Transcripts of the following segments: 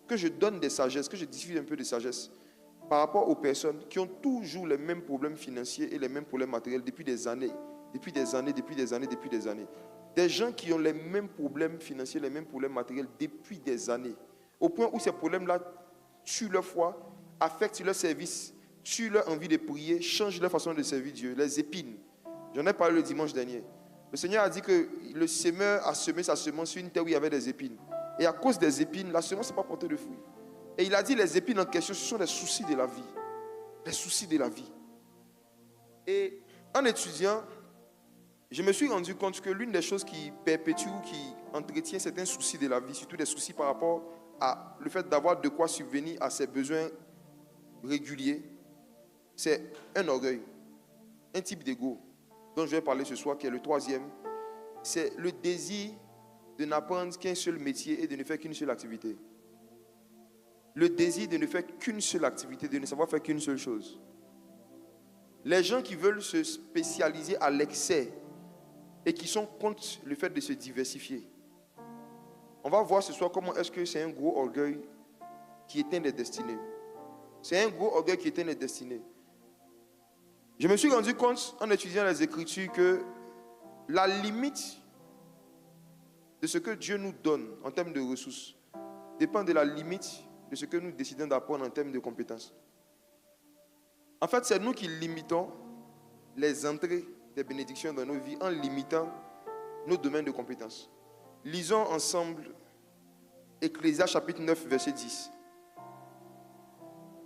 que je donne des sagesses, que je diffuse un peu de sagesse par rapport aux personnes qui ont toujours les mêmes problèmes financiers et les mêmes problèmes matériels depuis des années. Des gens qui ont les mêmes problèmes financiers, les mêmes problèmes matériels depuis des années. Au point où ces problèmes-là tuent leur foi, affectent leur service, tuent leur envie de prier, changent leur façon de servir Dieu, les épines. J'en ai parlé le dimanche dernier. Le Seigneur a dit que le semeur a semé sa semence sur une terre où il y avait des épines. Et à cause des épines, la semence n'a pas porté de fruits. Et il a dit les épines en question, ce sont les soucis de la vie. Les soucis de la vie. Et en étudiant, je me suis rendu compte que l'une des choses qui perpétue ou qui entretient certains soucis de la vie, surtout des soucis par rapport à le fait d'avoir de quoi subvenir à ses besoins réguliers, c'est un orgueil, un type d'ego dont je vais parler ce soir, qui est le troisième. C'est le désir de n'apprendre qu'un seul métier et de ne faire qu'une seule activité. Le désir de ne faire qu'une seule activité, de ne savoir faire qu'une seule chose. Les gens qui veulent se spécialiser à l'excès et qui sont contre le fait de se diversifier. On va voir ce soir comment est-ce que c'est un gros orgueil qui éteint les destinées. C'est un gros orgueil qui éteint les destinées. Je me suis rendu compte en étudiant les Écritures que la limite de ce que Dieu nous donne en termes de ressources dépend de la limite de ce que nous décidons d'apprendre en termes de compétences. En fait, c'est nous qui limitons les entrées des bénédictions dans nos vies en limitant nos domaines de compétences. Lisons ensemble Ecclésiaste chapitre 9, verset 10.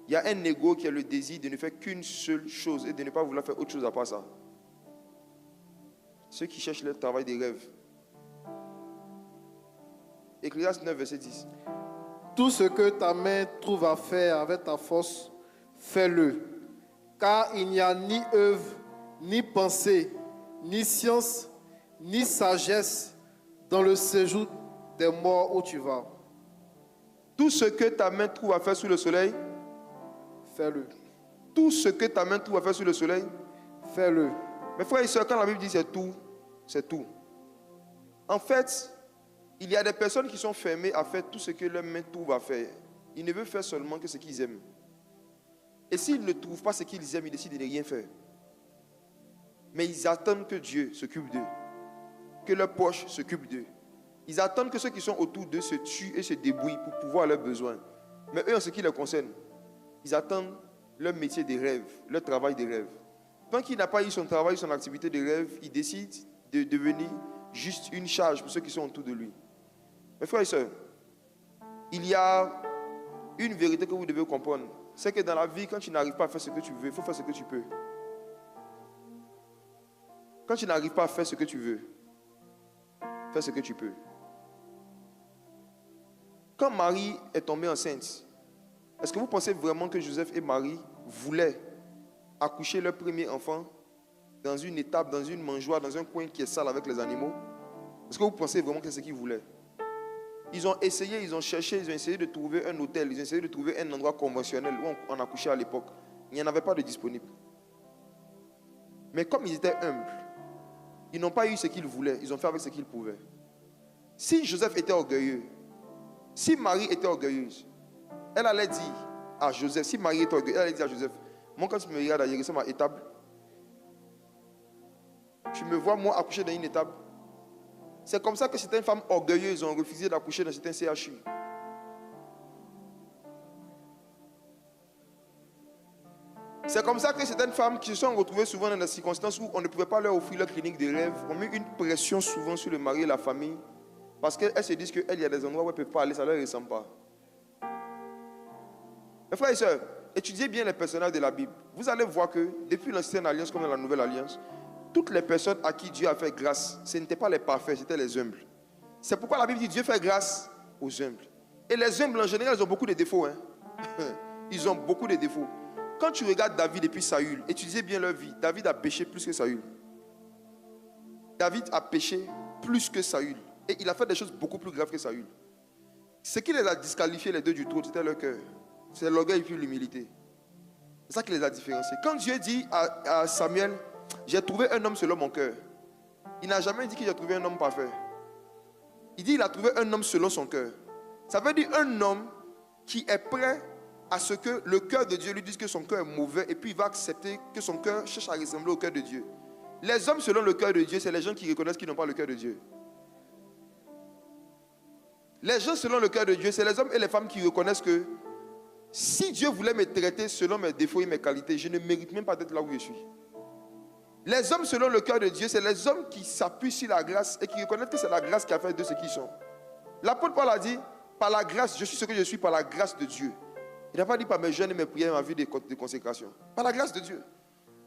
Il y a un ego qui a le désir de ne faire qu'une seule chose et de ne pas vouloir faire autre chose à part ça. Ceux qui cherchent le travail des rêves. Ecclésiaste 9, verset 10. Tout ce que ta main trouve à faire avec ta force, fais-le. Car il n'y a ni œuvre, ni pensée, ni science, ni sagesse dans le séjour des morts où tu vas. Tout ce que ta main trouve à faire sous le soleil, fais-le. Tout ce que ta main trouve à faire sous le soleil, fais-le. Mes frères et sœurs, quand la Bible dit c'est tout, c'est tout. En fait, il y a des personnes qui sont fermées à faire tout ce que leur main trouve à faire. Ils ne veulent faire seulement que ce qu'ils aiment. Et s'ils ne trouvent pas ce qu'ils aiment, ils décident de ne rien faire. Mais ils attendent que Dieu s'occupe d'eux, que leurs poches s'occupent d'eux. Ils attendent que ceux qui sont autour d'eux se tuent et se débrouillent pour pouvoir leurs besoins. Mais eux, en ce qui les concerne, ils attendent leur métier de rêve, leur travail de rêve. Tant qu'il n'a pas eu son travail, son activité de rêve, il décide de devenir juste une charge pour ceux qui sont autour de lui. Mes frères et sœurs, il y a une vérité que vous devez comprendre. C'est que dans la vie, quand tu n'arrives pas à faire ce que tu veux, il faut faire ce que tu peux. Quand tu n'arrives pas à faire ce que tu veux, fais ce que tu peux. Quand Marie est tombée enceinte, est-ce que vous pensez vraiment que Joseph et Marie voulaient accoucher leur premier enfant dans une étable, dans une mangeoire, dans un coin qui est sale avec les animaux? Est-ce que vous pensez vraiment que c'est ce qu'ils voulaient? Ils ont essayé, ils ont cherché, ils ont essayé de trouver un hôtel, ils ont essayé de trouver un endroit conventionnel où on accouchait à l'époque. Il n'y en avait pas de disponible. Mais comme ils étaient humbles, ils n'ont pas eu ce qu'ils voulaient, ils ont fait avec ce qu'ils pouvaient. Si Joseph était orgueilleux, si Marie était orgueilleuse, elle allait dire à Joseph, si Marie était orgueilleuse, elle allait dire à Joseph, moi quand tu me regardes à Jérusalem à étable, tu me vois moi accoucher dans une étable. C'est comme ça que certaines femmes orgueilleuses ont refusé d'accoucher dans certains CHU. C'est comme ça que certaines femmes qui se sont retrouvées souvent dans des circonstances où on ne pouvait pas leur offrir leur clinique de rêve, ont mis une pression souvent sur le mari et la famille parce qu'elles se disent qu'elles, il y a des endroits où elles ne peuvent pas aller, ça ne leur ressemble pas. Mes frères et sœurs, étudiez bien les personnages de la Bible. Vous allez voir que depuis l'ancienne alliance comme dans la nouvelle alliance, toutes les personnes à qui Dieu a fait grâce, ce n'étaient pas les parfaits, c'était les humbles. C'est pourquoi la Bible dit Dieu fait grâce aux humbles. Et les humbles en général, ils ont beaucoup de défauts. Ils ont beaucoup de défauts. Quand tu regardes David et puis Saül, étudiez bien leur vie. David a péché plus que Saül. David a péché plus que Saül. Et il a fait des choses beaucoup plus graves que Saül. Ce qui les a disqualifiés les deux du trône, c'était leur cœur. C'est l'orgueil et puis l'humilité. C'est ça qui les a différenciés. Quand Dieu dit à Samuel, j'ai trouvé un homme selon mon cœur, il n'a jamais dit qu'il a trouvé un homme parfait. Il dit qu'il a trouvé un homme selon son cœur. Ça veut dire un homme qui est prêt à ce que le cœur de Dieu lui dise que son cœur est mauvais et puis il va accepter que son cœur cherche à ressembler au cœur de Dieu. Les hommes selon le cœur de Dieu, c'est les gens qui reconnaissent qu'ils n'ont pas le cœur de Dieu. Les gens selon le cœur de Dieu, c'est les hommes et les femmes qui reconnaissent que si Dieu voulait me traiter selon mes défauts et mes qualités, je ne mérite même pas d'être là où je suis. Les hommes selon le cœur de Dieu, c'est les hommes qui s'appuient sur la grâce et qui reconnaissent que c'est la grâce qui a fait de ce qu'ils sont. L'apôtre Paul a dit, par la grâce, je suis ce que je suis par la grâce de Dieu. Il n'a pas dit par mes jeûnes et mes prières, ma vie de consécration. Par la grâce de Dieu.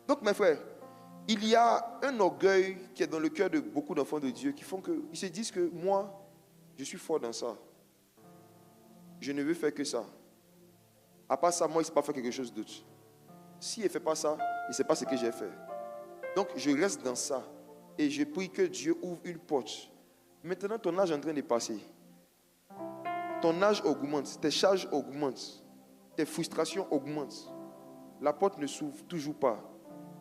Donc mes frères, il y a un orgueil qui est dans le cœur de beaucoup d'enfants de Dieu qui font qu'ils se disent que moi, je suis fort dans ça. Je ne veux faire que ça. À part ça, moi, il ne sait pas faire quelque chose d'autre. S'il ne fait pas ça, il ne sait pas ce que j'ai fait. Donc, je reste dans ça. Et je prie que Dieu ouvre une porte. Maintenant, ton âge est en train de passer. Ton âge augmente, tes charges augmentent, tes frustrations augmentent. La porte ne s'ouvre toujours pas.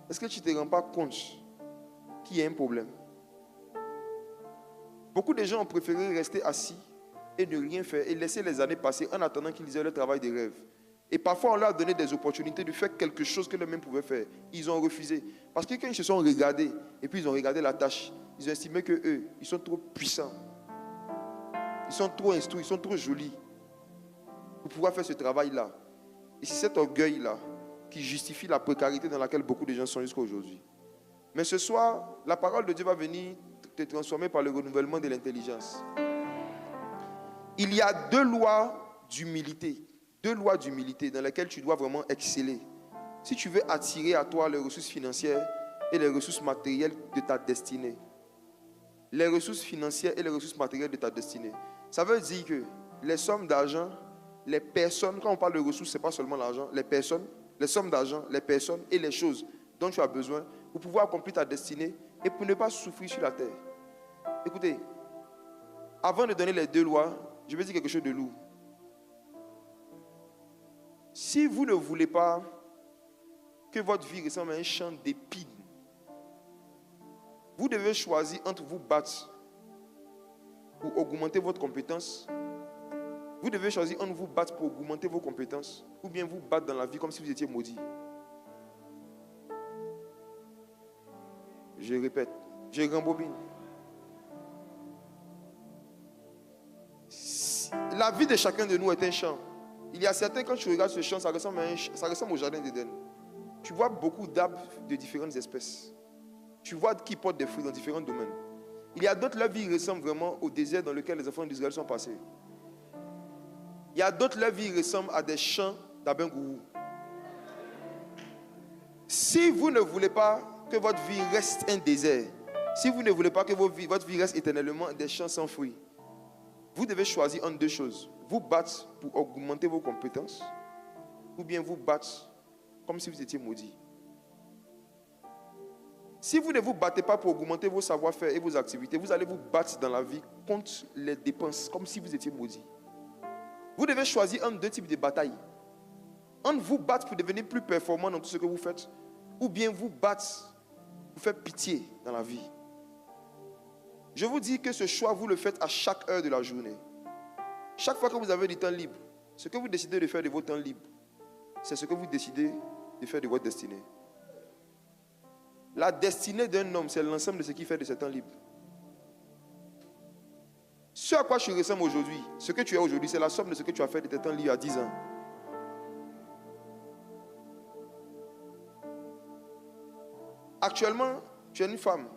Est-ce que tu ne te rends pas compte qu'il y a un problème? Beaucoup de gens ont préféré rester assis et ne rien faire et laisser les années passer en attendant qu'ils aient le travail des rêves. Et parfois, on leur a donné des opportunités de faire quelque chose que eux-mêmes pouvaient faire. Ils ont refusé. Parce que quand ils se sont regardés, et puis ils ont regardé la tâche, ils ont estimé qu'eux, ils sont trop puissants. Ils sont trop instruits, ils sont trop jolis pour pouvoir faire ce travail-là. Et c'est cet orgueil-là qui justifie la précarité dans laquelle beaucoup de gens sont jusqu'à aujourd'hui. Mais ce soir, la parole de Dieu va venir te transformer par le renouvellement de l'intelligence. Il y a deux lois d'humilité. Deux lois d'humilité dans lesquelles tu dois vraiment exceller. Si tu veux attirer à toi les ressources financières et les ressources matérielles de ta destinée. Les ressources financières et les ressources matérielles de ta destinée. Ça veut dire que les sommes d'argent, les personnes, quand on parle de ressources, ce n'est pas seulement l'argent, les personnes, les sommes d'argent, les personnes et les choses dont tu as besoin pour pouvoir accomplir ta destinée et pour ne pas souffrir sur la terre. Écoutez, avant de donner les deux lois, je vais dire quelque chose de lourd. Si vous ne voulez pas que votre vie ressemble à un champ d'épines, vous devez choisir entre vous battre pour augmenter votre compétence. Vous devez choisir entre vous battre pour augmenter vos compétences ou bien vous battre dans la vie comme si vous étiez maudit. Je répète, je rembobine. La vie de chacun de nous est un champ. Il y a certains, quand tu regardes ce champ, ça ressemble au jardin d'Éden. Tu vois beaucoup d'arbres de différentes espèces. Tu vois qui portent des fruits dans différents domaines. Il y a d'autres, leur vie ressemble vraiment au désert dans lequel les enfants d'Israël sont passés. Il y a d'autres, leur vie ressemble à des champs d'Abengourou. Si vous ne voulez pas que votre vie reste un désert, si vous ne voulez pas que votre vie reste éternellement des champs sans fruits, vous devez choisir entre deux choses. Vous battre pour augmenter vos compétences ou bien vous battre comme si vous étiez maudit. Si vous ne vous battez pas pour augmenter vos savoir-faire et vos activités, vous allez vous battre dans la vie contre les dépenses comme si vous étiez maudit. Vous devez choisir entre deux types de batailles. Entre vous battre pour devenir plus performant dans tout ce que vous faites ou bien vous battre pour faire pitié dans la vie. Je vous dis que ce choix, vous le faites à chaque heure de la journée. Chaque fois que vous avez du temps libre, ce que vous décidez de faire de votre temps libre, c'est ce que vous décidez de faire de votre destinée. La destinée d'un homme, c'est l'ensemble de ce qu'il fait de ses temps libres. Ce à quoi tu ressembles aujourd'hui, ce que tu es aujourd'hui, c'est la somme de ce que tu as fait de tes temps libres à 10 ans. Actuellement, tu es une femme,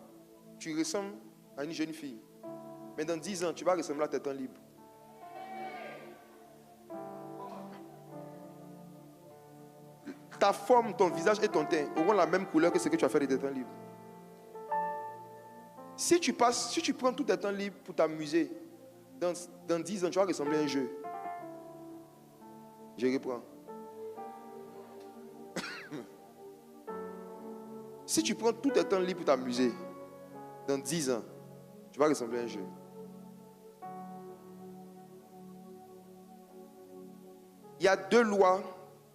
tu ressembles à une jeune fille. Mais dans 10 ans, tu vas ressembler à tes temps libres. Ta forme, ton visage et ton teint auront la même couleur que ce que tu as fait de tes temps libres. Si tu prends tout tes temps libres pour t'amuser, dans 10 ans, tu vas ressembler à un jeu. Je reprends. Si tu prends tout tes temps libres pour t'amuser, dans 10 ans, tu vas ressembler à un jeu. Il y a deux lois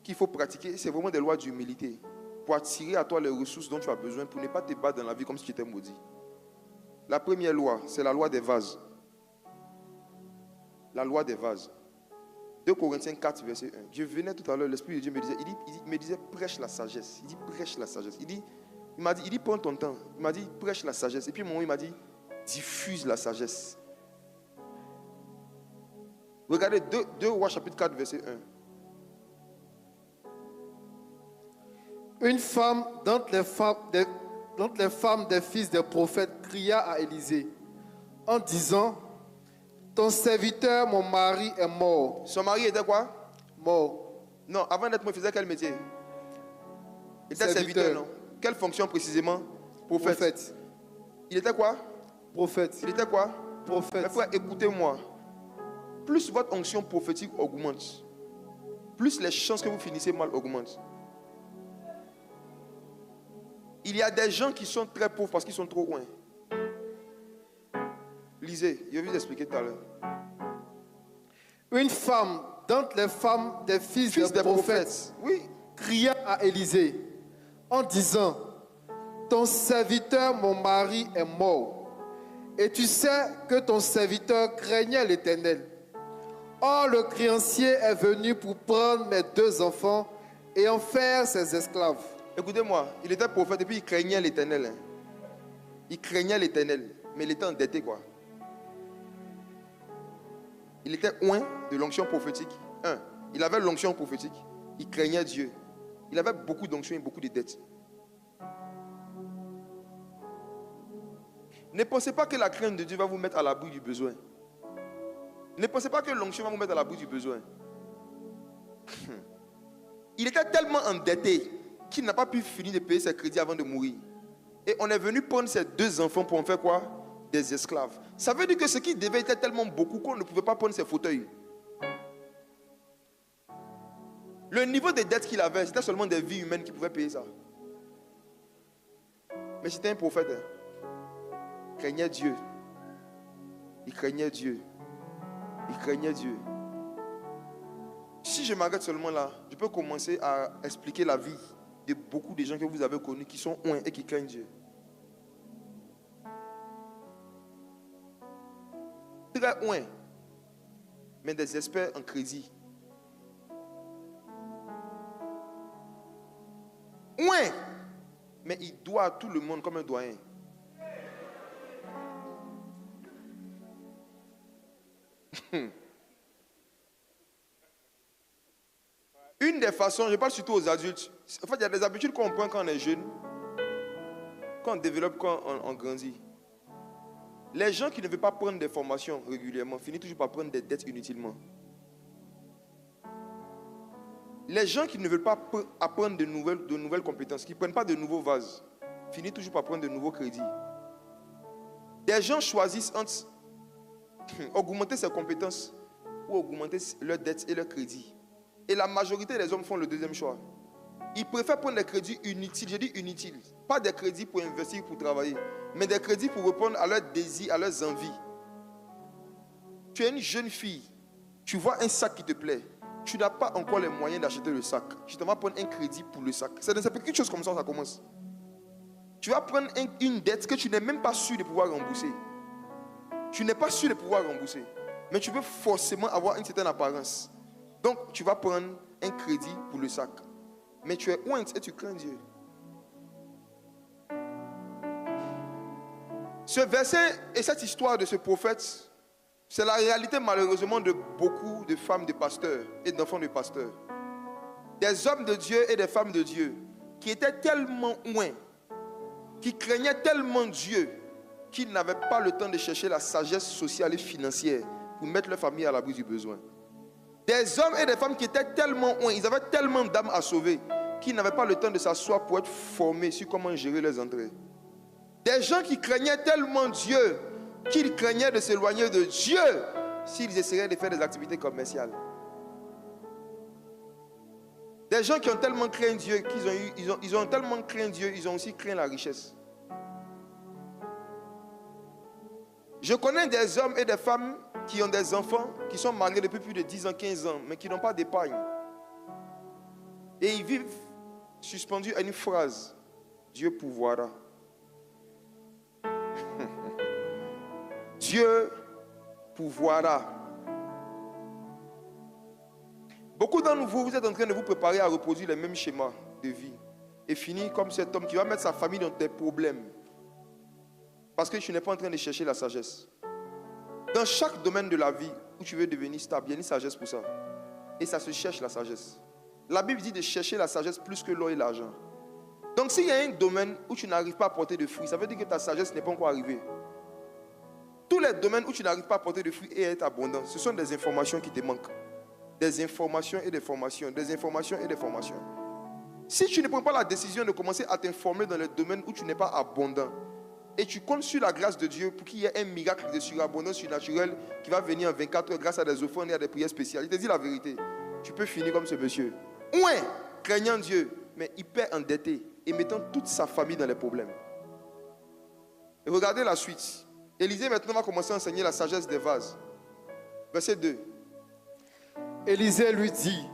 qu'il faut pratiquer, c'est vraiment des lois d'humilité pour attirer à toi les ressources dont tu as besoin pour ne pas te battre dans la vie comme si tu étais maudit. La première loi, c'est la loi des vases. La loi des vases. 2 Corinthiens 4, verset 1. Je venais tout à l'heure, l'Esprit de Dieu me disait, il me disait, prêche la sagesse. Il dit, prêche la sagesse. Il m'a dit, prends ton temps. Il m'a dit, prêche la sagesse. Et puis, il m'a dit, diffuse la sagesse. Regardez 2 Rois chapitre 4, verset 1. Une femme d'entre les femmes des fils des prophètes cria à Élisée en disant, ton serviteur, mon mari, est mort. Son mari était quoi? Mort. Non, avant d'être mort, il faisait quel métier? Il était serviteur, non? Quelle fonction précisément? Prophète. Il était quoi? Prophète. Il était quoi? Prophète. Mais frère, écoutez-moi. Plus votre onction prophétique augmente, plus les chances que vous finissez mal augmentent. Il y a des gens qui sont très pauvres parce qu'ils sont trop loin. Lisez, je vais vous expliquer tout à l'heure. Une femme d'entre les femmes des fils des prophètes, oui, cria à Élisée en disant, ton serviteur, mon mari, est mort. Et tu sais que ton serviteur craignait l'Éternel. Or, le créancier est venu pour prendre mes 2 enfants et en faire ses esclaves. Écoutez-moi, il était prophète et puis il craignait l'Éternel. Il craignait l'Éternel, mais il était endetté quoi. Il était loin de l'onction prophétique. Il avait l'onction prophétique. Il craignait Dieu. Il avait beaucoup d'onction et beaucoup de dettes. Ne pensez pas que la crainte de Dieu va vous mettre à l'abri du besoin. Ne pensez pas que l'onction va vous mettre à l'abri du besoin. Il était tellement endetté qu'il n'a pas pu finir de payer ses crédits avant de mourir. Et on est venu prendre ses 2 enfants pour en faire quoi? Des esclaves. Ça veut dire que ce qui devait être tellement beaucoup qu'on ne pouvait pas prendre ses fauteuils. Le niveau de dette qu'il avait, c'était seulement des vies humaines qui pouvaient payer ça. Mais c'était un prophète. Il craignait Dieu. Il craignait Dieu. Il craignait Dieu. Si je m'arrête seulement là, je peux commencer à expliquer la vie de beaucoup de gens que vous avez connus qui sont loin et qui craignent Dieu. Très loin, mais des experts en crédit. Loin, mais il doit à tout le monde comme un doyen. Une des façons, je parle surtout aux adultes. En fait, il y a des habitudes qu'on prend quand on est jeune, quand on développe, quand on grandit. Les gens qui ne veulent pas prendre des formations régulièrement finissent toujours par prendre des dettes inutilement. Les gens qui ne veulent pas apprendre de nouvelles compétences, qui ne prennent pas de nouveaux vases, finissent toujours par prendre de nouveaux crédits. Des gens choisissent entre augmenter ses compétences ou augmenter leurs dettes et leurs crédits. Et la majorité des hommes font le deuxième choix. Ils préfèrent prendre des crédits inutiles, je dis inutiles, pas des crédits pour investir, pour travailler, mais des crédits pour répondre à leurs désirs, à leurs envies. Tu es une jeune fille, tu vois un sac qui te plaît, tu n'as pas encore les moyens d'acheter le sac. Tu vas prendre un crédit pour le sac. C'est quelque chose comme ça commence. Tu vas prendre une dette que tu n'es même pas sûr de pouvoir rembourser. Tu n'es pas sûr de pouvoir rembourser, mais tu veux forcément avoir une certaine apparence. Donc, tu vas prendre un crédit pour le sac. Mais tu es honte et tu crains Dieu. Ce verset et cette histoire de ce prophète, c'est la réalité malheureusement de beaucoup de femmes de pasteurs et d'enfants de pasteurs. Des hommes de Dieu et des femmes de Dieu qui étaient tellement loin, qui craignaient tellement Dieu, qu'ils n'avaient pas le temps de chercher la sagesse sociale et financière pour mettre leur famille à l'abri du besoin. Des hommes et des femmes qui étaient tellement loin, ils avaient tellement d'âmes à sauver, qu'ils n'avaient pas le temps de s'asseoir pour être formés sur comment gérer les entrées. Des gens qui craignaient tellement Dieu, qu'ils craignaient de s'éloigner de Dieu s'ils essaieraient de faire des activités commerciales. Des gens qui ont tellement craint Dieu, ils ont tellement craint Dieu, ils ont aussi craint la richesse. Je connais des hommes et des femmes qui ont des enfants, qui sont mariés depuis plus de 10 ans, 15 ans, mais qui n'ont pas d'épargne. Et ils vivent suspendus à une phrase: Dieu pourvoira. Dieu pourvoira. Beaucoup d'entre vous, vous êtes en train de vous préparer à reproduire les mêmes schémas de vie et finir comme cet homme qui va mettre sa famille dans des problèmes parce que tu n'es pas en train de chercher la sagesse. Dans chaque domaine de la vie où tu veux devenir stable, il y a une sagesse pour ça. Et ça se cherche la sagesse. La Bible dit de chercher la sagesse plus que l'or et l'argent. Donc s'il y a un domaine où tu n'arrives pas à porter de fruits, ça veut dire que ta sagesse n'est pas encore arrivée. Tous les domaines où tu n'arrives pas à porter de fruits et à être abondant, ce sont des informations qui te manquent. Des informations et des formations, des informations et des formations. Si tu ne prends pas la décision de commencer à t'informer dans les domaines où tu n'es pas abondant, et tu comptes sur la grâce de Dieu pour qu'il y ait un miracle de surabondance surnaturelle qui va venir en 24 heures grâce à des offrandes et à des prières spéciales. Il te dit la vérité. Tu peux finir comme ce monsieur. Ouais, craignant Dieu, mais hyper endetté et mettant toute sa famille dans les problèmes. Et regardez la suite. Élisée maintenant va commencer à enseigner la sagesse des vases. Verset 2. Élisée lui dit,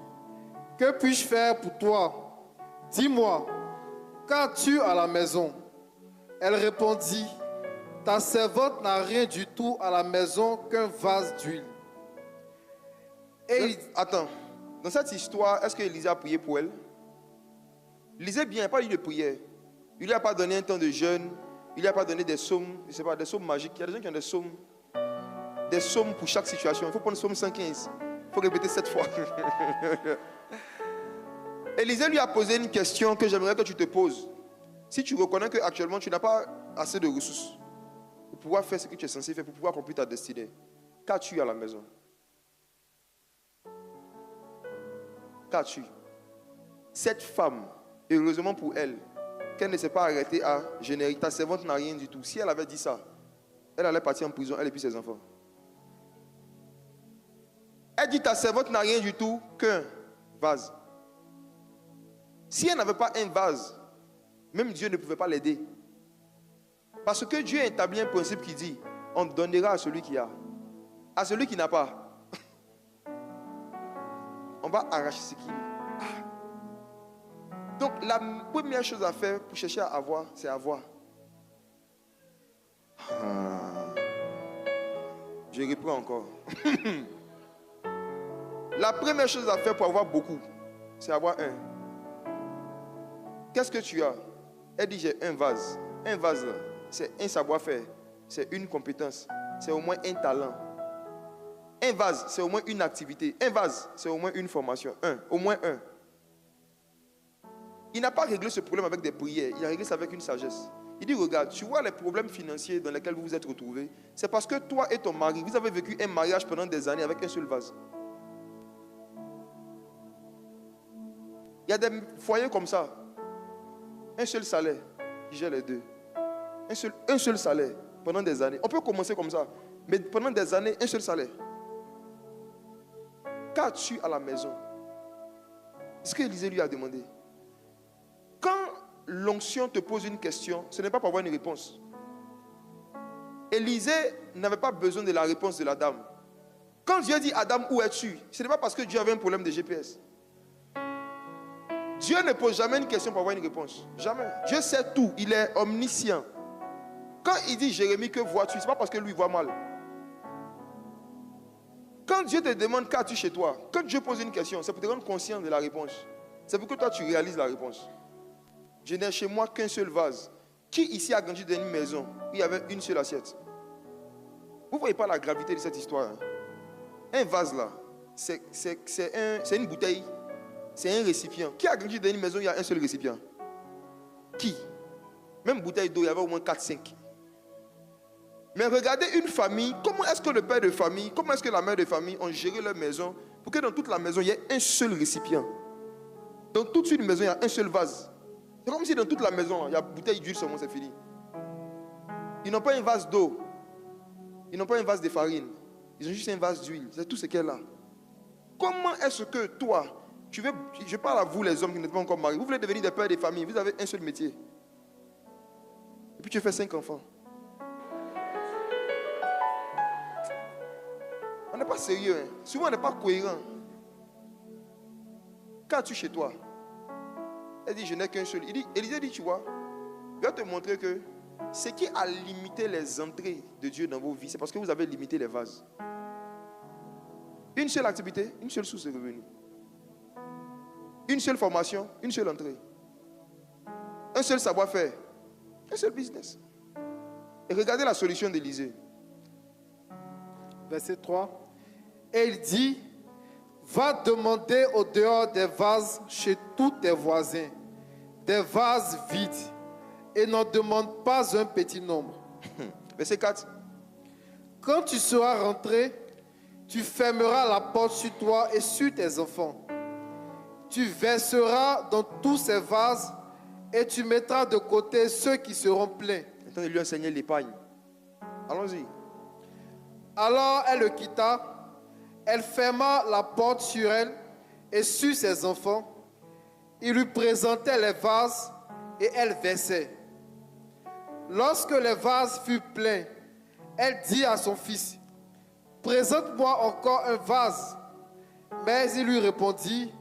que puis-je faire pour toi? Dis-moi, qu'as-tu à la maison? Elle répondit, ta servante n'a rien du tout à la maison qu'un vase d'huile. Attends, dans cette histoire, est-ce que Élisée a prié pour elle? Lisez bien, il n'y a pas eu de prière. Il ne lui a pas donné un temps de jeûne. Il ne lui a pas donné des psaumes, je ne sais pas, des psaumes magiques. Il y a des gens qui ont des psaumes pour chaque situation. Il faut prendre le psaume 115. Il faut répéter 7 fois. Élisée lui a posé une question que j'aimerais que tu te poses. Si tu reconnais qu'actuellement tu n'as pas assez de ressources pour pouvoir faire ce que tu es censé faire, pour pouvoir accomplir ta destinée, qu'as-tu à la maison? Qu'as-tu? Cette femme, heureusement pour elle, qu'elle ne s'est pas arrêtée à générique, ta servante n'a rien du tout. Si elle avait dit ça, elle allait partir en prison, elle et puis ses enfants. Elle dit ta servante n'a rien du tout qu'un vase. Si elle n'avait pas un vase, même Dieu ne pouvait pas l'aider. Parce que Dieu a établi un principe qui dit, on donnera à celui qui a. À celui qui n'a pas, on va arracher ce qu'il a. Donc la première chose à faire pour chercher à avoir, c'est avoir. Je reprends encore. La première chose à faire pour avoir beaucoup, c'est avoir un. Qu'est-ce que tu as? Elle dit j'ai un vase. Un vase là, c'est un savoir-faire, c'est une compétence, c'est au moins un talent. Un vase, c'est au moins une activité. Un vase, c'est au moins une formation. Au moins un. Il n'a pas réglé ce problème avec des prières, il a réglé ça avec une sagesse. Il dit regarde, tu vois les problèmes financiers dans lesquels vous vous êtes retrouvés, c'est parce que toi et ton mari, vous avez vécu un mariage pendant des années avec un seul vase. Il y a des foyers comme ça. Un seul salaire qui gère les deux. Un seul salaire pendant des années. On peut commencer comme ça, mais pendant des années, un seul salaire. Qu'as-tu à la maison? C'est ce que Élisée lui a demandé. Quand l'onction te pose une question, ce n'est pas pour avoir une réponse. Élisée n'avait pas besoin de la réponse de la dame. Quand Dieu dit Adam, où es-tu? Ce n'est pas parce que Dieu avait un problème de GPS. Dieu ne pose jamais une question pour avoir une réponse. Jamais. Dieu sait tout. Il est omniscient. Quand il dit Jérémie, que vois-tu? Ce n'est pas parce que lui voit mal. Quand Dieu te demande qu'as-tu chez toi, quand Dieu pose une question, c'est pour te rendre conscient de la réponse. C'est pour que toi tu réalises la réponse. Je n'ai chez moi qu'un seul vase. Qui ici a grandi dans une maison où il y avait une seule assiette? Vous ne voyez pas la gravité de cette histoire. Hein? Un vase là, c'est une bouteille. C'est un récipient. Qui a grandi dans une maison où il y a un seul récipient? Qui? Même bouteille d'eau, il y avait au moins 4-5. Mais regardez une famille, comment est-ce que le père de famille, comment est-ce que la mère de famille ont géré leur maison pour que dans toute la maison, il y ait un seul récipient. Dans toute une maison, il y a un seul vase. C'est comme si dans toute la maison, il y a une bouteille d'huile seulement, c'est fini. Ils n'ont pas un vase d'eau. Ils n'ont pas un vase de farine. Ils ont juste un vase d'huile. C'est tout ce qu'il y a là. Comment est-ce que toi, je parle à vous les hommes qui n'êtes pas encore mariés, vous voulez devenir des pères de famille, vous avez un seul métier. Et puis tu fais 5 enfants. On n'est pas sérieux. Hein. Souvent, on n'est pas cohérent. Qu'as-tu chez toi? Elle dit, je n'ai qu'un seul. Élisée dit, tu vois, je vais te montrer que ce qui a limité les entrées de Dieu dans vos vies, c'est parce que vous avez limité les vases. Une seule activité, une seule source de revenus. Une seule formation, une seule entrée. Un seul savoir-faire, un seul business. Et regardez la solution d'Élisée. Verset 3. Et il dit, va demander au dehors des vases chez tous tes voisins, des vases vides, et n'en demande pas un petit nombre. Verset 4. Quand tu seras rentré, tu fermeras la porte sur toi et sur tes enfants. Tu verseras dans tous ces vases et tu mettras de côté ceux qui seront pleins. Maintenant, il lui a enseigné l'épargne. Allons-y. Alors elle le quitta. Elle ferma la porte sur elle et sur ses enfants. Il lui présentait les vases et elle versait. Lorsque les vases furent pleins, elle dit à son fils, présente-moi encore un vase. Mais il lui répondit,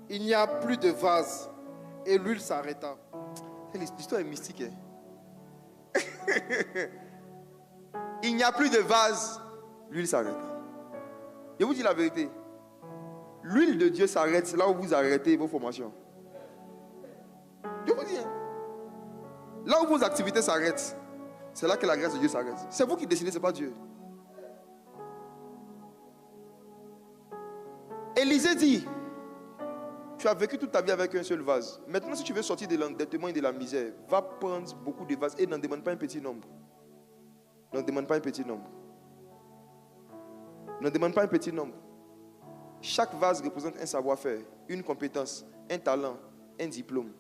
il n'y a plus de vase. Et l'huile s'arrêta. L'histoire est mystique. Hein? Il n'y a plus de vase. L'huile s'arrête. Je vous dis la vérité. L'huile de Dieu s'arrête là où vous arrêtez vos formations. Je vous dis. Hein? Là où vos activités s'arrêtent, c'est là que la grâce de Dieu s'arrête. C'est vous qui décidez, ce n'est pas Dieu. Élisée dit, tu as vécu toute ta vie avec un seul vase. Maintenant, si tu veux sortir de l'endettement et de la misère, va prendre beaucoup de vases et n'en demande pas un petit nombre. N'en demande pas un petit nombre. N'en demande pas un petit nombre. Chaque vase représente un savoir-faire, une compétence, un talent, un diplôme.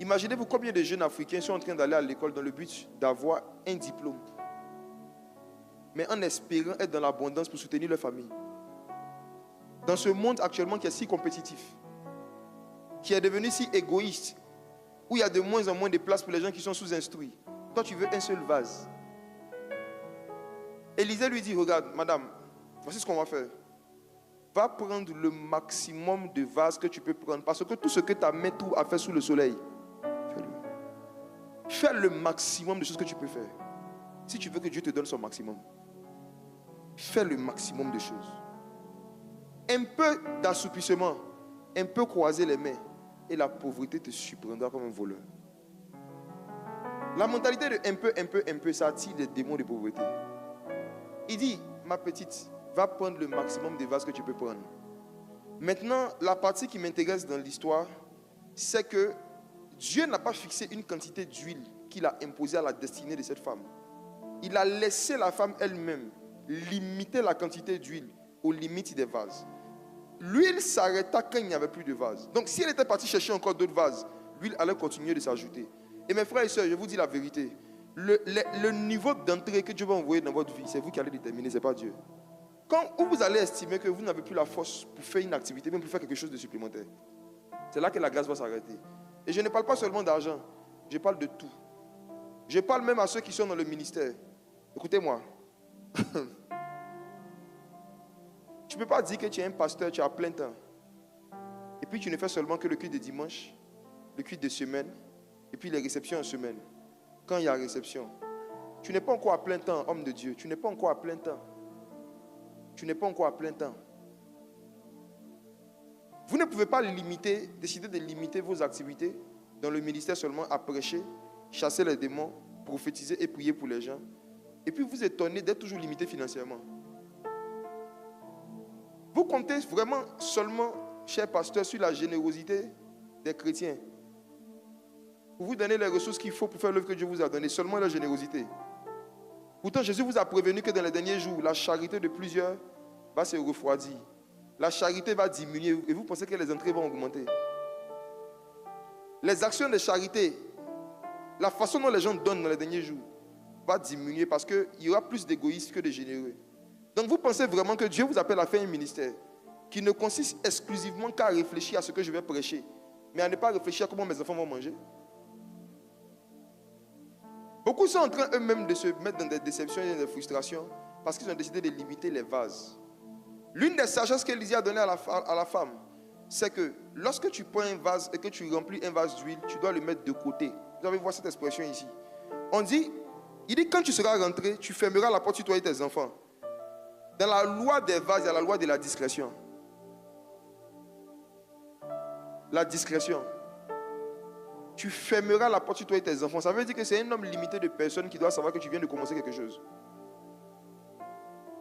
Imaginez-vous combien de jeunes Africains sont en train d'aller à l'école dans le but d'avoir un diplôme, mais en espérant être dans l'abondance pour soutenir leur famille. Dans ce monde actuellement qui est si compétitif, qui est devenu si égoïste, où il y a de moins en moins de place pour les gens qui sont sous-instruits, toi tu veux un seul vase. Élisée lui dit, regarde, madame, voici ce qu'on va faire. Va prendre le maximum de vases que tu peux prendre, parce que tout ce que ta main a fait sous le soleil, fais-le. Fais le maximum de choses que tu peux faire. Si tu veux que Dieu te donne son maximum, fais le maximum de choses. Un peu d'assoupissement, un peu croiser les mains, et la pauvreté te surprendra comme un voleur. La mentalité de un peu, ça attire les démons de pauvreté. Il dit, ma petite, va prendre le maximum de vases que tu peux prendre. Maintenant, la partie qui m'intéresse dans l'histoire, c'est que Dieu n'a pas fixé une quantité d'huile qu'il a imposée à la destinée de cette femme. Il a laissé la femme elle-même limiter la quantité d'huile aux limites des vases. L'huile s'arrêta quand il n'y avait plus de vases. Donc si elle était partie chercher encore d'autres vases, l'huile allait continuer de s'ajouter. Et mes frères et sœurs, je vous dis la vérité, le niveau d'entrée que Dieu va envoyer dans votre vie, c'est vous qui allez déterminer, ce n'est pas Dieu. Quand vous allez estimer que vous n'avez plus la force pour faire une activité, même pour faire quelque chose de supplémentaire, c'est là que la grâce va s'arrêter. Et je ne parle pas seulement d'argent, je parle de tout. Je parle même à ceux qui sont dans le ministère. Écoutez-moi. Tu ne peux pas dire que tu es un pasteur, tu as plein temps. Et puis tu ne fais seulement que le culte de dimanche, le culte de semaine, et puis les réceptions en semaine. Quand il y a réception, tu n'es pas encore à plein temps, homme de Dieu. Tu n'es pas encore à plein temps. Tu n'es pas encore à plein temps. Vous ne pouvez pas décider de limiter vos activités dans le ministère seulement à prêcher, chasser les démons, prophétiser et prier pour les gens. Et puis vous étonnez d'être toujours limité financièrement. Vous comptez vraiment seulement, cher pasteur, sur la générosité des chrétiens. Pour vous donner les ressources qu'il faut pour faire l'œuvre que Dieu vous a donnée, seulement la générosité. Pourtant, Jésus vous a prévenu que dans les derniers jours, la charité de plusieurs va se refroidir. La charité va diminuer et vous pensez que les entrées vont augmenter. Les actions de charité, la façon dont les gens donnent dans les derniers jours, va diminuer parce qu'il y aura plus d'égoïstes que de généreux. Donc vous pensez vraiment que Dieu vous appelle à faire un ministère qui ne consiste exclusivement qu'à réfléchir à ce que je vais prêcher, mais à ne pas réfléchir à comment mes enfants vont manger? Beaucoup sont en train eux-mêmes de se mettre dans des déceptions et des frustrations parce qu'ils ont décidé de limiter les vases. L'une des sagesses qu'Élisée a données à la femme, c'est que lorsque tu prends un vase et que tu remplis un vase d'huile, tu dois le mettre de côté. Vous avez vu cette expression ici. Il dit quand tu seras rentré, tu fermeras la porte sur toi et tes enfants. Dans la loi des vases, il y a la loi de la discrétion. La discrétion. Tu fermeras la porte sur toi et tes enfants. Ça veut dire que c'est un nombre limité de personnes qui doivent savoir que tu viens de commencer quelque chose.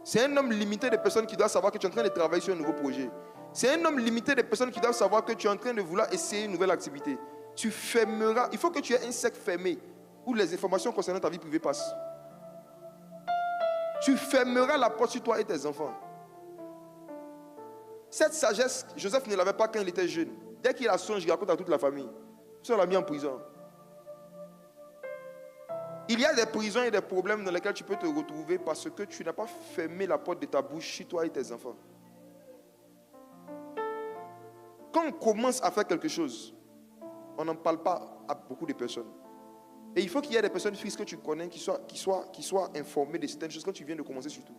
C'est un nombre limité de personnes qui doivent savoir que tu es en train de travailler sur un nouveau projet. C'est un nombre limité de personnes qui doivent savoir que tu es en train de vouloir essayer une nouvelle activité. Tu fermeras. Il faut que tu aies un cercle fermé où les informations concernant ta vie privée passent. Tu fermeras la porte sur toi et tes enfants. Cette sagesse, Joseph ne l'avait pas quand il était jeune. Dès qu'il a songe, il raconte à toute la famille. Ça l'a mis en prison. Il y a des prisons et des problèmes dans lesquels tu peux te retrouver parce que tu n'as pas fermé la porte de ta bouche sur toi et tes enfants. Quand on commence à faire quelque chose, on n'en parle pas à beaucoup de personnes. Et il faut qu'il y ait des personnes fixes que tu connais qui soient informées de certaines choses quand tu viens de commencer surtout.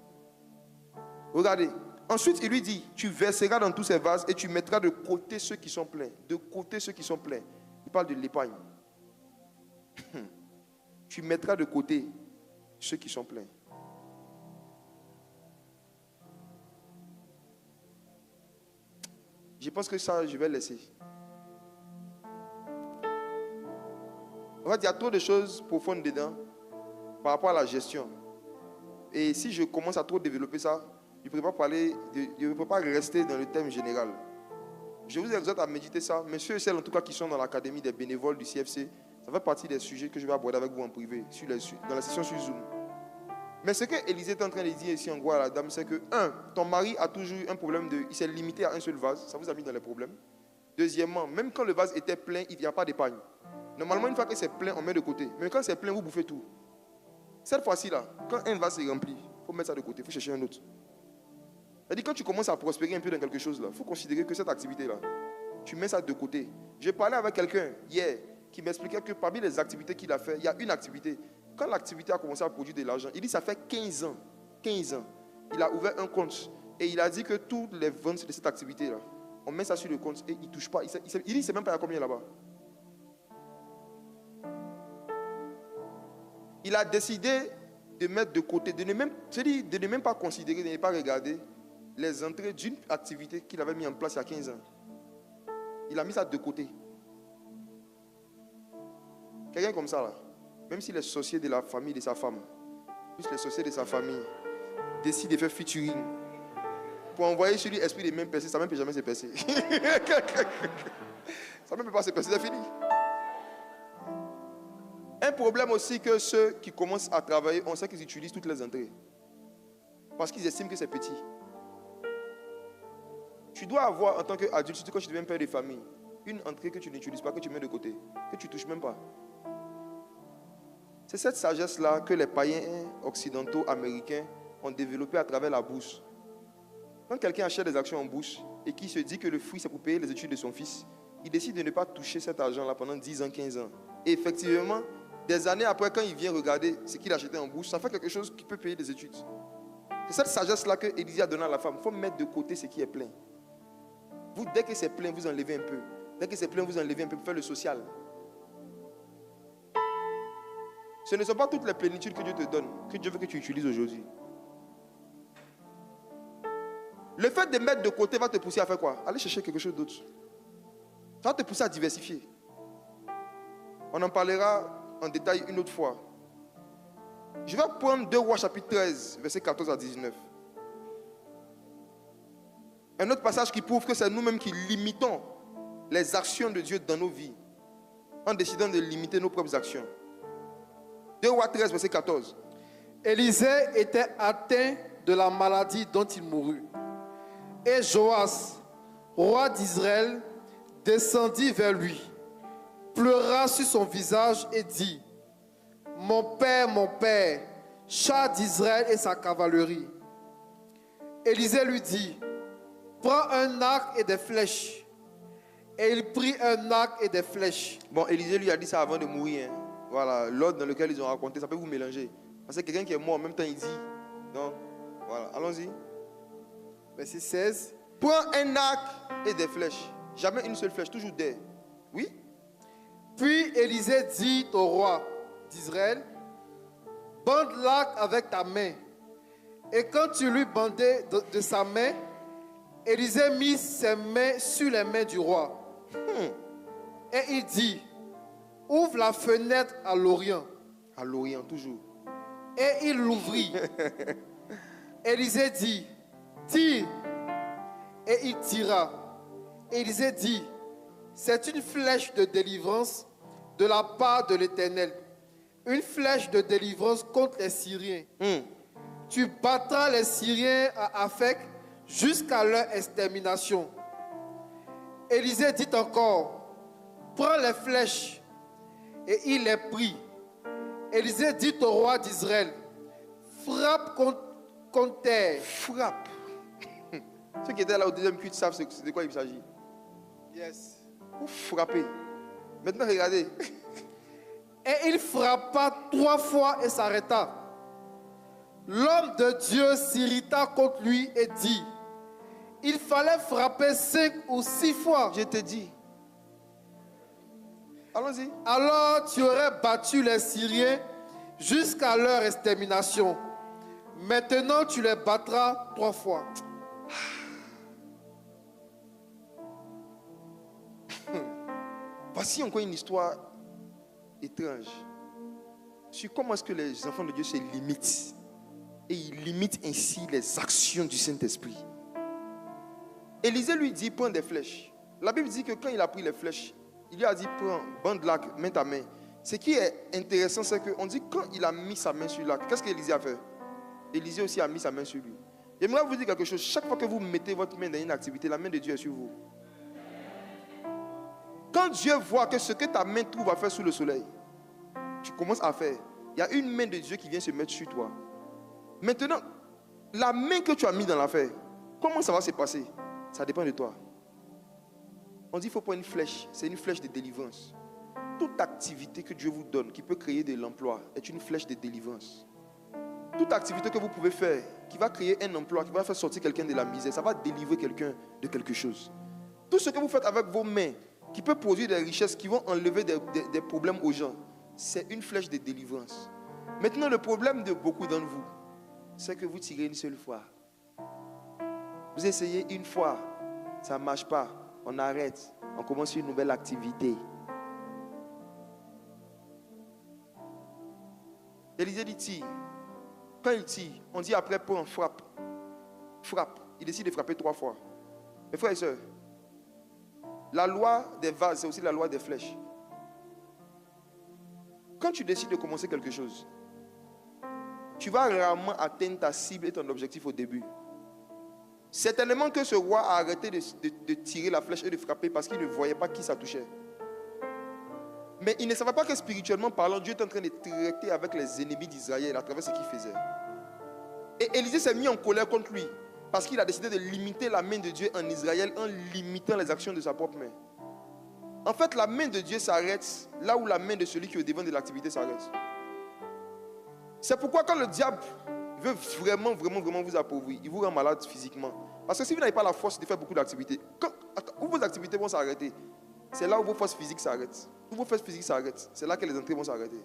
Regardez. Ensuite, il lui dit, tu verseras dans tous ces vases et tu mettras de côté ceux qui sont pleins. De côté ceux qui sont pleins. Il parle de l'épargne. Tu mettras de côté ceux qui sont pleins. Je pense que ça, je vais laisser. En fait, il y a trop de choses profondes dedans par rapport à la gestion. Et si je commence à trop développer ça, je ne peux pas rester dans le thème général. Je vous exhorte à méditer ça. Mais ceux et celles en tout cas qui sont dans l'académie des bénévoles du CFC, ça fait partie des sujets que je vais aborder avec vous en privé, dans la session sur Zoom. Mais ce que Élisée est en train de dire ici en gros à la dame, c'est que, ton mari a toujours eu un problème il s'est limité à un seul vase, ça vous a mis dans les problèmes. Deuxièmement, même quand le vase était plein, il n'y a pas d'épargne. Normalement, une fois que c'est plein, on met de côté. Mais quand c'est plein, vous bouffez tout. Cette fois-ci là, quand un vase est rempli, il faut mettre ça de côté, il faut chercher un autre. C'est-à-dire quand tu commences à prospérer un peu dans quelque chose là, il faut considérer que cette activité là, tu mets ça de côté. J'ai parlé avec quelqu'un hier qui m'expliquait que parmi les activités qu'il a fait, il y a une activité. Quand l'activité a commencé à produire de l'argent, il dit ça fait 15 ans. 15 ans. Il a ouvert un compte et il a dit que toutes les ventes de cette activité là, on met ça sur le compte et il ne touche pas. Il dit il ne sait même pas à combien là-bas. Il a décidé de mettre de côté, de ne même pas considérer, de ne pas regarder les entrées d'une activité qu'il avait mis en place il y a 15 ans. Il a mis ça de côté. Quelqu'un comme ça là, même si les sorciers de la famille de sa femme, plus les sorciers de sa famille, décident de faire featuring pour envoyer sur lui esprit des mêmes percées, ça ne peut jamais se percer. Ça ne peut pas se percer, c'est fini. Un problème aussi que ceux qui commencent à travailler, on sait qu'ils utilisent toutes les entrées. Parce qu'ils estiment que c'est petit. Tu dois avoir, en tant qu'adulte, surtout quand tu deviens père de famille, une entrée que tu n'utilises pas, que tu mets de côté, que tu ne touches même pas. C'est cette sagesse-là que les païens occidentaux américains ont développée à travers la bourse. Quand quelqu'un achète des actions en bourse et qui se dit que le fruit c'est pour payer les études de son fils, il décide de ne pas toucher cet argent-là pendant 10 ans, 15 ans. Et effectivement, des années après, quand il vient regarder ce qu'il a acheté en bourse, ça fait quelque chose qui peut payer des études. C'est cette sagesse-là que Élisée a donnée à la femme. Il faut mettre de côté ce qui est plein. Vous, dès que c'est plein, vous enlevez un peu. Dès que c'est plein, vous enlevez un peu pour faire le social. Ce ne sont pas toutes les plénitudes que Dieu te donne, que Dieu veut que tu utilises aujourd'hui. Le fait de mettre de côté va te pousser à faire quoi? Aller chercher quelque chose d'autre. Ça va te pousser à diversifier. On en parlera en détail une autre fois. Je vais prendre 2 Rois chapitre 13, versets 14 à 19. Un autre passage qui prouve que c'est nous-mêmes qui limitons les actions de Dieu dans nos vies en décidant de limiter nos propres actions. 2 Rois 13, verset 14. Élisée était atteint de la maladie dont il mourut. Et Joas, roi d'Israël, descendit vers lui, pleura sur son visage et dit: mon père, char d'Israël et sa cavalerie. Élisée lui dit: prends un arc et des flèches. Et il prit un arc et des flèches. Bon, Élisée lui a dit ça avant de mourir. Hein. Voilà, l'ordre dans lequel ils ont raconté, ça peut vous mélanger. Parce que quelqu'un qui est mort en même temps, il dit. Donc, voilà, allons-y. Verset 16. Prends un arc et des flèches. Jamais une seule flèche, toujours des. Oui. Puis Élisée dit au roi d'Israël: bande l'arc avec ta main. Et quand tu lui bandais de sa main, Élisée mit ses mains sur les mains du roi. Et il dit, ouvre la fenêtre à l'Orient. À l'Orient, toujours. Et il l'ouvrit. Élisée dit, tire. Et il tira. Élisée dit, c'est une flèche de délivrance de la part de l'Éternel. Une flèche de délivrance contre les Syriens. Tu battras les Syriens à Aphek jusqu'à leur extermination. Élisée dit encore, prends les flèches. Et il les prit. Élisée dit au roi d'Israël, frappe contre terre. Frappe. Ceux qui étaient là au deuxième culte savent de quoi il s'agit. Yes. Vous frappez. Maintenant, regardez. Et il frappa 3 fois et s'arrêta. L'homme de Dieu s'irrita contre lui et dit, il fallait frapper 5 ou 6 fois. Je te dis. Allons-y. Alors tu aurais battu les Syriens jusqu'à leur extermination. Maintenant tu les battras 3 fois. Voici encore une histoire étrange sur comment est-ce que les enfants de Dieu se limitent. Et ils limitent ainsi les actions du Saint-Esprit. Élisée lui dit, prends des flèches. La Bible dit que quand il a pris les flèches, il lui a dit, prends, bande l'arc, mets ta main. Ce qui est intéressant, c'est qu'on dit quand il a mis sa main sur l'arc, qu'est-ce qu'Élisée a fait? Élisée aussi a mis sa main sur lui. J'aimerais vous dire quelque chose. Chaque fois que vous mettez votre main dans une activité, la main de Dieu est sur vous. Quand Dieu voit que ce que ta main trouve à faire sous le soleil, tu commences à faire, il y a une main de Dieu qui vient se mettre sur toi. Maintenant, la main que tu as mis dans l'affaire, comment ça va se passer? Ça dépend de toi. On dit qu'il faut prendre une flèche, c'est une flèche de délivrance. Toute activité que Dieu vous donne qui peut créer de l'emploi est une flèche de délivrance. Toute activité que vous pouvez faire qui va créer un emploi, qui va faire sortir quelqu'un de la misère, ça va délivrer quelqu'un de quelque chose. Tout ce que vous faites avec vos mains, qui peut produire des richesses, qui vont enlever des problèmes aux gens, c'est une flèche de délivrance. Maintenant, le problème de beaucoup d'entre vous, c'est que vous tirez une seule fois. Vous essayez une fois, ça ne marche pas, on arrête, on commence une nouvelle activité. Élisée dit tire. Quand il tire, on dit après prends, frappe. Frappe. Il décide de frapper 3 fois. Mes frères et sœurs, la loi des vases, c'est aussi la loi des flèches. Quand tu décides de commencer quelque chose, tu vas rarement atteindre ta cible et ton objectif au début. Certainement que ce roi a arrêté de tirer la flèche et de frapper parce qu'il ne voyait pas qui ça touchait. Mais il ne savait pas que spirituellement parlant, Dieu est en train de traiter avec les ennemis d'Israël à travers ce qu'il faisait. Et Élisée s'est mis en colère contre lui parce qu'il a décidé de limiter la main de Dieu en Israël en limitant les actions de sa propre main. En fait, la main de Dieu s'arrête là où la main de celui qui est au devant de l'activité s'arrête. C'est pourquoi quand le diable veut vraiment vous appauvrir, il vous rend malade physiquement. Parce que si vous n'avez pas la force de faire beaucoup d'activités, où vos activités vont s'arrêter, c'est là où vos forces physiques s'arrêtent. Où vos forces physiques s'arrêtent, c'est là que les entrées vont s'arrêter.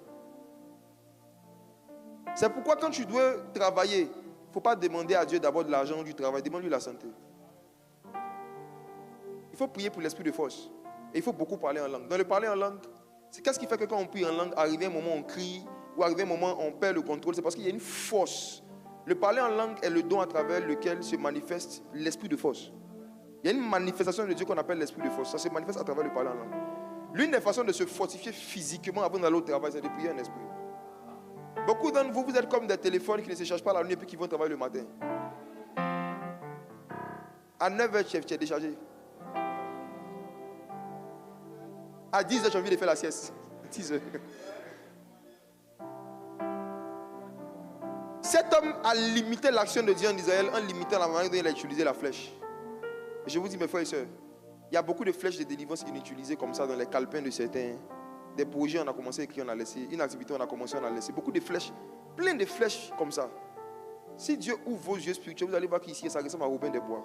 C'est pourquoi quand tu dois travailler, il ne faut pas demander à Dieu d'abord de l'argent ou du travail, demande-lui la santé. Il faut prier pour l'esprit de force. Et il faut beaucoup parler en langue. Dans le parler en langue, c'est qu'est-ce qui fait que quand on prie en langue, arrivé un moment on crie, ou arrivé un moment on perd le contrôle, c'est parce qu'il y a une force. Le parler en langue est le don à travers lequel se manifeste l'esprit de force. Il y a une manifestation de Dieu qu'on appelle l'esprit de force. Ça se manifeste à travers le parler en langue. L'une des façons de se fortifier physiquement avant d'aller au travail, c'est de prier en esprit. Beaucoup d'entre vous, vous êtes comme des téléphones qui ne se chargent pas la nuit et puis qui vont travailler le matin. À 9h, tu es déchargé. À 10h, j'ai envie de faire la sieste. 10h. Cet homme a limité l'action de Dieu en Israël en limitant la manière dont il a utilisé la flèche. Et je vous dis, mes frères et sœurs, il y a beaucoup de flèches de délivrance inutilisées comme ça dans les calepins de certains. Des projets, on a commencé à écrire, on a laissé. Une activité, on a commencé, on a laissé. Beaucoup de flèches, plein de flèches comme ça. Si Dieu ouvre vos yeux spirituels, vous allez voir qu'ici, ça ressemble à Robin des Bois.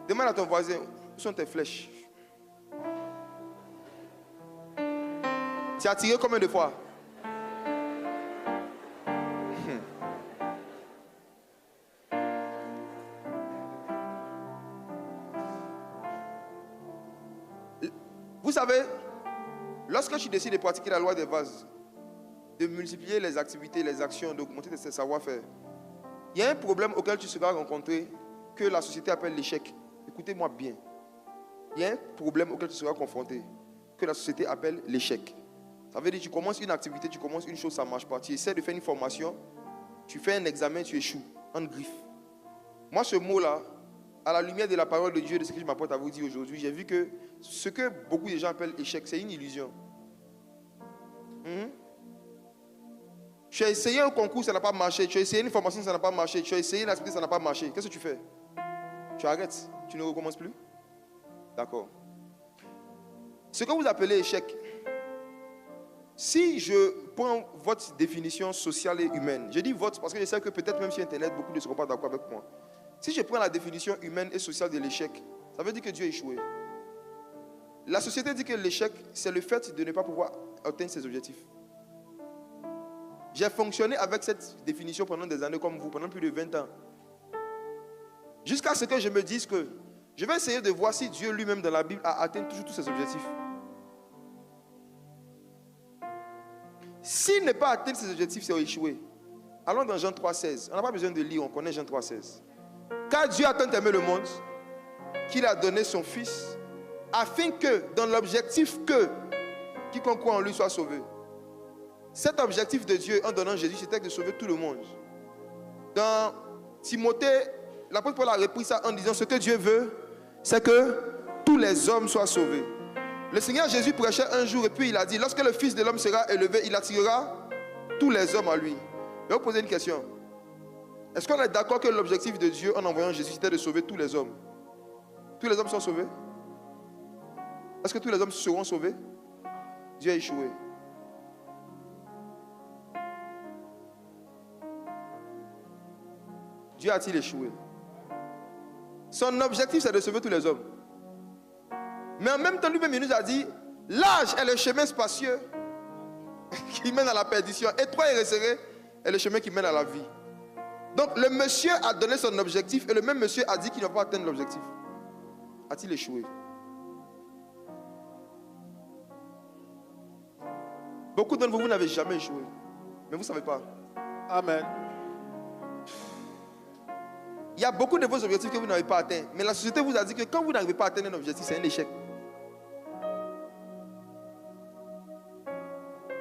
Demande à ton voisin, où sont tes flèches? Tu as tiré combien de fois? savez, lorsque tu décides de pratiquer la loi des vases, de multiplier les activités, les actions, d'augmenter tes savoir-faire, il y a un problème auquel tu seras rencontré que la société appelle l'échec. Écoutez-moi bien. Il y a un problème auquel tu seras confronté que la société appelle l'échec. Ça veut dire que tu commences une activité, tu commences une chose, ça ne marche pas. Tu essaies de faire une formation, tu fais un examen, tu échoues, en griffe. Moi, ce mot-là, à la lumière de la parole de Dieu, de ce que je m'apporte à vous dire aujourd'hui, j'ai vu que ce que beaucoup de gens appellent échec, c'est une illusion. Tu as essayé un concours, ça n'a pas marché. Tu as essayé une formation, ça n'a pas marché. Tu as essayé une activité, ça n'a pas marché. Qu'est-ce que tu fais? Tu arrêtes. Tu ne recommences plus? D'accord. Ce que vous appelez échec, si je prends votre définition sociale et humaine, je dis votre parce que je sais que peut-être même sur Internet, beaucoup ne seront pas d'accord avec moi. Si je prends la définition humaine et sociale de l'échec, ça veut dire que Dieu a échoué. La société dit que l'échec, c'est le fait de ne pas pouvoir atteindre ses objectifs. J'ai fonctionné avec cette définition pendant des années comme vous, pendant plus de 20 ans. Jusqu'à ce que je me dise que je vais essayer de voir si Dieu lui-même dans la Bible a atteint toujours tous ses objectifs. S'il n'est pas atteint ses objectifs, c'est échoué. Allons dans Jean 3,16. On n'a pas besoin de lire, on connaît Jean 3,16. Car Dieu a tant aimé le monde qu'il a donné son Fils, afin que, dans l'objectif que quiconque croit en lui soit sauvé. Cet objectif de Dieu en donnant Jésus, c'était de sauver tout le monde. Dans Timothée, l'apôtre Paul a repris ça en disant ce que Dieu veut, c'est que tous les hommes soient sauvés. Le Seigneur Jésus prêchait un jour et puis il a dit, lorsque le Fils de l'homme sera élevé, il attirera tous les hommes à lui. Je vais vous poser une question. Est-ce qu'on est d'accord que l'objectif de Dieu en envoyant Jésus, c'était de sauver tous les hommes? Tous les hommes sont sauvés? Est-ce que tous les hommes seront sauvés? Dieu a échoué. Dieu a-t-il échoué? Son objectif, c'est de sauver tous les hommes. Mais en même temps, lui-même, il nous a dit, l'âge est le chemin spacieux qui mène à la perdition. Étroit et resserré est le chemin qui mène à la vie. Donc, le monsieur a donné son objectif et le même monsieur a dit qu'il ne va pas atteindre l'objectif. A-t-il échoué? Beaucoup d'entre vous n'avez jamais échoué. Mais vous ne savez pas. Amen. Il y a beaucoup de vos objectifs que vous n'avez pas atteints. Mais la société vous a dit que quand vous n'arrivez pas à atteindre un objectif, c'est un échec.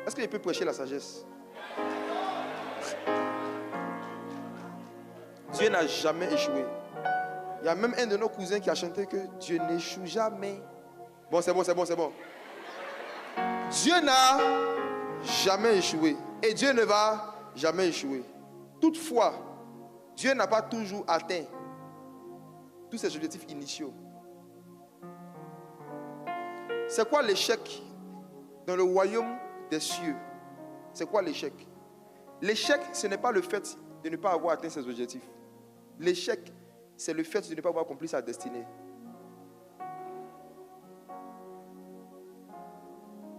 Est-ce qu'il peut prêcher la sagesse? Dieu n'a jamais échoué. Il y a même un de nos cousins qui a chanté que Dieu n'échoue jamais. Bon, c'est bon. Dieu n'a jamais échoué. Et Dieu ne va jamais échouer. Toutefois, Dieu n'a pas toujours atteint tous ses objectifs initiaux. C'est quoi l'échec dans le royaume des cieux? C'est quoi l'échec? L'échec, ce n'est pas le fait de ne pas avoir atteint ses objectifs. L'échec, c'est le fait de ne pas avoir accompli sa destinée.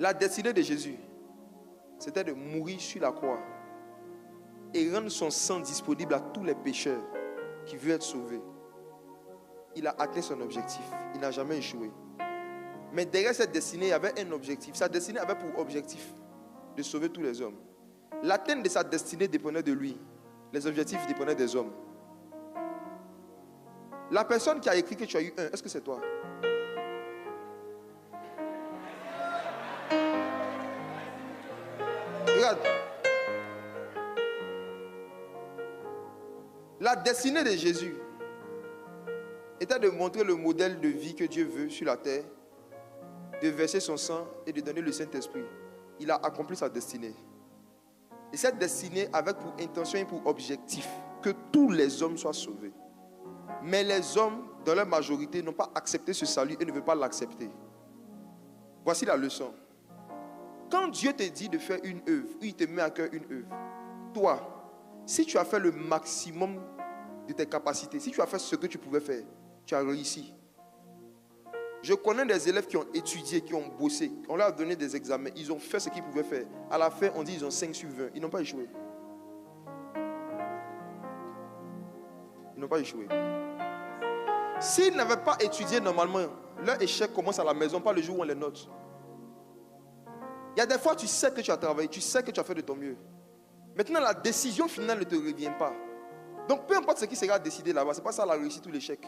La destinée de Jésus, c'était de mourir sur la croix et rendre son sang disponible à tous les pécheurs qui veulent être sauvés. Il a atteint son objectif. Il n'a jamais échoué. Mais derrière cette destinée, il y avait un objectif. Sa destinée avait pour objectif de sauver tous les hommes. L'atteinte de sa destinée dépendait de lui. Les objectifs dépendaient des hommes. La personne qui a écrit que tu as eu un, est-ce que c'est toi? Regarde. La destinée de Jésus était de montrer le modèle de vie que Dieu veut sur la terre, de verser son sang et de donner le Saint-Esprit. Il a accompli sa destinée. Et cette destinée avait pour intention et pour objectif que tous les hommes soient sauvés. Mais les hommes, dans leur majorité, n'ont pas accepté ce salut et ne veulent pas l'accepter. Voici la leçon. Quand Dieu te dit de faire une œuvre, ou il te met à cœur une œuvre, toi, si tu as fait le maximum de tes capacités, si tu as fait ce que tu pouvais faire, tu as réussi. Je connais des élèves qui ont étudié, qui ont bossé, on leur a donné des examens, ils ont fait ce qu'ils pouvaient faire. À la fin, on dit qu'ils ont 5 sur 20. Ils n'ont pas échoué. Ils n'ont pas échoué. S'ils n'avaient pas étudié normalement, leur échec commence à la maison, pas le jour où on les note. Il y a des fois, tu sais que tu as travaillé, tu sais que tu as fait de ton mieux. Maintenant, la décision finale ne te revient pas. Donc, peu importe ce qui sera décidé là-bas, ce n'est pas ça la réussite ou l'échec.